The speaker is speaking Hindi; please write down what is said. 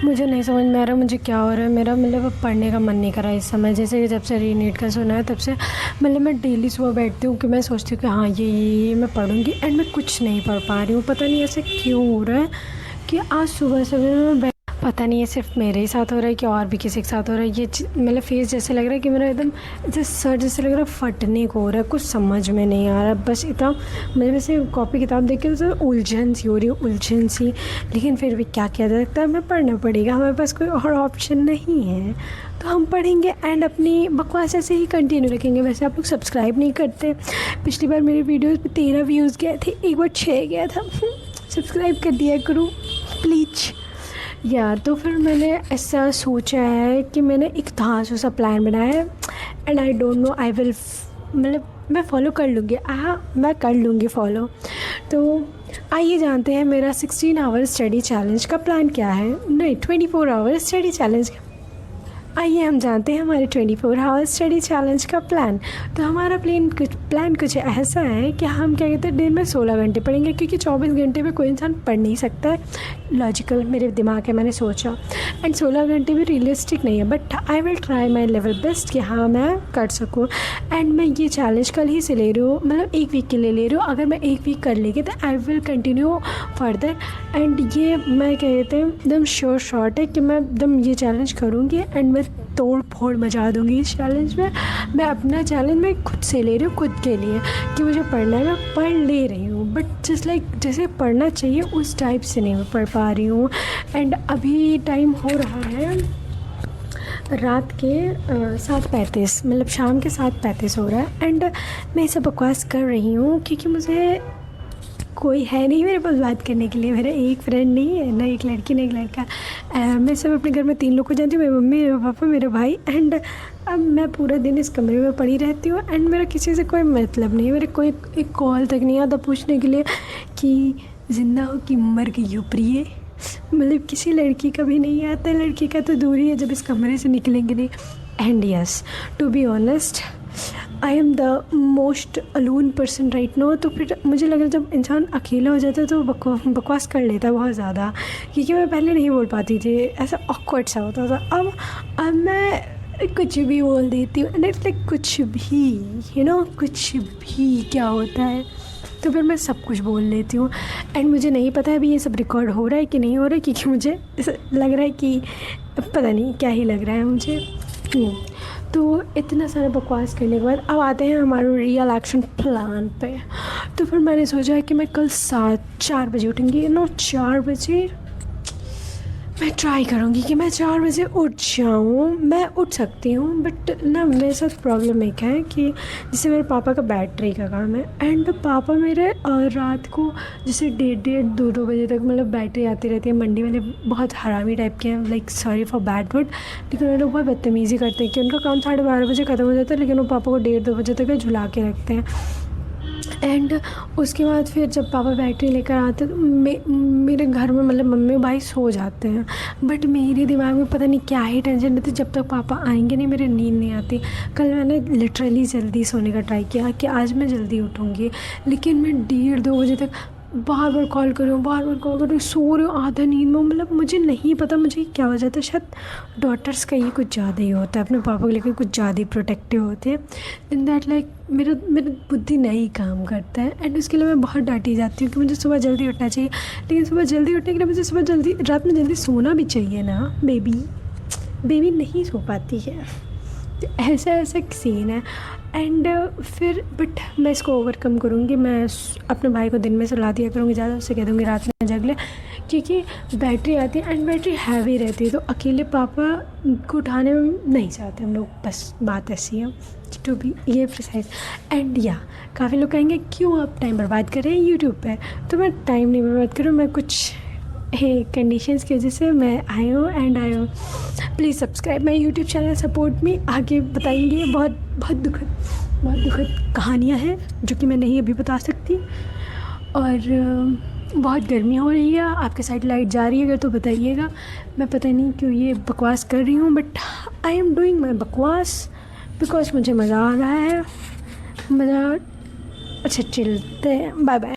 मुझे नहीं समझ में आ रहा मुझे क्या हो रहा है। मेरा मतलब अब पढ़ने का मन नहीं कर रहा है इस समय। जैसे जब से रीनीट का सुना है तब से मतलब मैं डेली सुबह बैठती हूँ कि मैं सोचती हूँ कि हाँ ये मैं पढ़ूँगी, एंड मैं कुछ नहीं पढ़ पा रही हूँ। पता नहीं ऐसे क्यों हो रहा है कि आज सुबह सुबह मैं पता नहीं ये सिर्फ मेरे ही साथ हो रहा है कि और भी किसी के साथ हो रहा है। ये मतलब फेस जैसे लग रहा है कि मेरा एकदम जैसे सर जैसे लग रहा है फटने को हो रहा है। कुछ समझ में नहीं आ रहा, बस इतना मतलब वैसे कॉपी किताब देख के तो उलझन सी हो रही है, उलझन सी। लेकिन फिर भी क्या किया जा सकता है, हमें पढ़ना पड़ेगा, हमारे पास कोई और ऑप्शन नहीं है। तो हम पढ़ेंगे एंड अपनी बकवास ऐसे ही कंटिन्यू रखेंगे। वैसे आप लोग सब्सक्राइब नहीं करते। पिछली बार मेरी वीडियोज़ पे 13 व्यूज़ गए थे, एक बार 6 गया था। सब्सक्राइब कर दिया करो प्लीज़ यार। तो फिर मैंने ऐसा सोचा है कि मैंने एक धांसू सा प्लान बनाया है, and I don't know I will मतलब मैं फ़ॉलो कर लूँगी। मैं कर लूँगी फ़ॉलो। तो आइए जानते हैं मेरा 16 आवर स्टडी चैलेंज का प्लान क्या है। नहीं, 24 आवर स्टडी चैलेंज। आइए हम जानते हैं हमारे 24 आवर स्टडी चैलेंज का प्लान। तो हमारा प्लान कुछ ऐसा है कि हम क्या कहते हैं दिन में 16 घंटे पढ़ेंगे, क्योंकि 24 घंटे में कोई इंसान पढ़ नहीं सकता है। लॉजिकल मेरे दिमाग है, मैंने सोचा। एंड 16 घंटे भी रियलिस्टिक नहीं है, but I will try my level best कि हाँ मैं कर सकूँ। एंड मैं ये चैलेंज कल ही से ले रही हूँ, मतलब एक वीक के लिए ले रही हूँ। अगर मैं एक वीक कर लेगी तो I will continue further. And ये मैं कहते हैं एकदम श्योर शॉट है कि मैं एकदम ये चैलेंज करूँगी, एंड मैं तोड़ फोड़ मचा दूँगी इस चैलेंज में। मैं अपना चैलेंज मैं खुद से ले रही हूँ, खुद के लिए कि मुझे पढ़ना है। मैं पढ़ ले रही हूँ, बट जस्ट लाइक जैसे पढ़ना चाहिए उस टाइप से नहीं मैं पढ़ पा रही हूँ। एंड अभी टाइम हो रहा है रात के 7:35, मतलब शाम के 7:35 हो रहा है। एंड मैं इसे बकवास कर रही हूँ क्योंकि मुझे कोई है नहीं मेरे पास बात करने के लिए। मेरा एक फ्रेंड नहीं है, ना एक लड़की ना एक लड़का। मैं सब अपने घर में 3 लोग को जानती हूँ, मेरी मम्मी, मेरे पापा, मेरे भाई। एंड अब मैं पूरा दिन इस कमरे में पड़ी रहती हूँ, एंड मेरा किसी से कोई मतलब नहीं है। मेरे कोई एक कॉल तक नहीं आता पूछने के लिए कि ज़िंदा हो कि मर गई हो प्रिय। मतलब किसी लड़की का भी नहीं आता, लड़की का तो दूर ही है जब इस कमरे से निकलेंगे नहीं। And yes, to be honest I am the most alone person right no. तो फिर मुझे लग रहा है जब इंसान अकेला हो जाता है तो बकवास कर लेता है बहुत ज़्यादा, क्योंकि मैं पहले नहीं बोल पाती थी, ऐसा ऑकवर्ड सा होता था। अब मैं कुछ भी बोल देती हूँ, एंड इट्स लाइक कुछ भी कुछ भी क्या होता है, तो फिर मैं सब कुछ बोल लेती हूँ। एंड मुझे नहीं पता अभी ये सब रिकॉर्ड हो रहा है कि नहीं हो रहा है, क्योंकि मुझे ऐसा लग रहा है कि पता नहीं क्या ही लग रहा है मुझे। तो इतना सारा बकवास करने के बाद अब आते हैं हमारे रियल एक्शन प्लान पे। तो फिर मैंने सोचा है कि मैं कल 4 बजे उठूँगी। 4 बजे मैं ट्राई करूँगी कि मैं 4 बजे उठ जाऊँ। मैं उठ सकती हूँ, बट ना मेरे साथ प्रॉब्लम एक है कि जैसे मेरे पापा का बैटरी का काम है, एंड पापा मेरे रात को जैसे 1:30 2 बजे तक मतलब बैटरी आती रहती है। मंडी वाले बहुत हरामी टाइप के हैं, like sorry for bad word, लेकिन वो लोग बहुत बदतमीज़ी करते हैं कि उनका काम 12:30 बजे ख़त्म हो जाता है, लेकिन वो पापा को 1:30 2 बजे तक झुला के रखते हैं। एंड उसके बाद फिर जब पापा बैटरी लेकर आते तो मेरे घर में मतलब मम्मी भाई सो जाते हैं, बट मेरे दिमाग में पता नहीं क्या ही टेंशन रहती जब तक पापा आएंगे नहीं, मेरी नींद नहीं आती। कल मैंने लिटरली जल्दी सोने का ट्राई किया कि आज मैं जल्दी उठूँगी, लेकिन मैं 1:30 2 बजे तक बार बार कॉल कर रही हूँ, सो रही हूँ आधा नींद में। मतलब मुझे नहीं पता मुझे क्या हो जाता है। शायद डॉटर्स का ये कुछ ज़्यादा ही होता है, अपने पापा को लेकर कुछ ज़्यादा ही प्रोटेक्टिव होते हैं। इन दैट लाइक मेरा बुद्धि नहीं काम करता है, एंड उसके लिए मैं बहुत डांटी जाती हूँ कि मुझे सुबह जल्दी उठना चाहिए। लेकिन सुबह जल्दी उठने के लिए मुझे सुबह जल्दी रात में जल्दी सोना भी चाहिए ना। बेबी नहीं सो पाती है, तो ऐसा सीन है। एंड फिर बट मैं इसको ओवरकम करूँगी। मैं अपने भाई को दिन में सुला दिया करूँगी ज़्यादा, उससे कह दूँगी रात में जग ले, क्योंकि बैटरी आती है एंड बैटरी हैवी रहती है, तो अकेले पापा को उठाने में नहीं चाहते हम लोग। बस बात ऐसी है टू बी ये प्रिसाइज। एंड या काफ़ी लोग कहेंगे क्यों आप टाइम बर्बाद कर रहे हैं यूट्यूब पे, तो मैं टाइम नहीं बर्बाद करूँ, मैं कुछ कंडीशंस की वजह से मैं आई हूँ। Please subscribe my YouTube channel, support me. आगे बताएंगे बहुत दुखद कहानियाँ हैं जो कि मैं नहीं अभी बता सकती। और बहुत गर्मी हो रही है, आपके साइड लाइट जा रही है अगर तो बताइएगा। मैं पता नहीं क्यों ये बकवास कर रही हूँ, but I am doing my बकवास बिकॉज मुझे मज़ा आ रहा है। अच्छा चलते हैं, बाय बाय।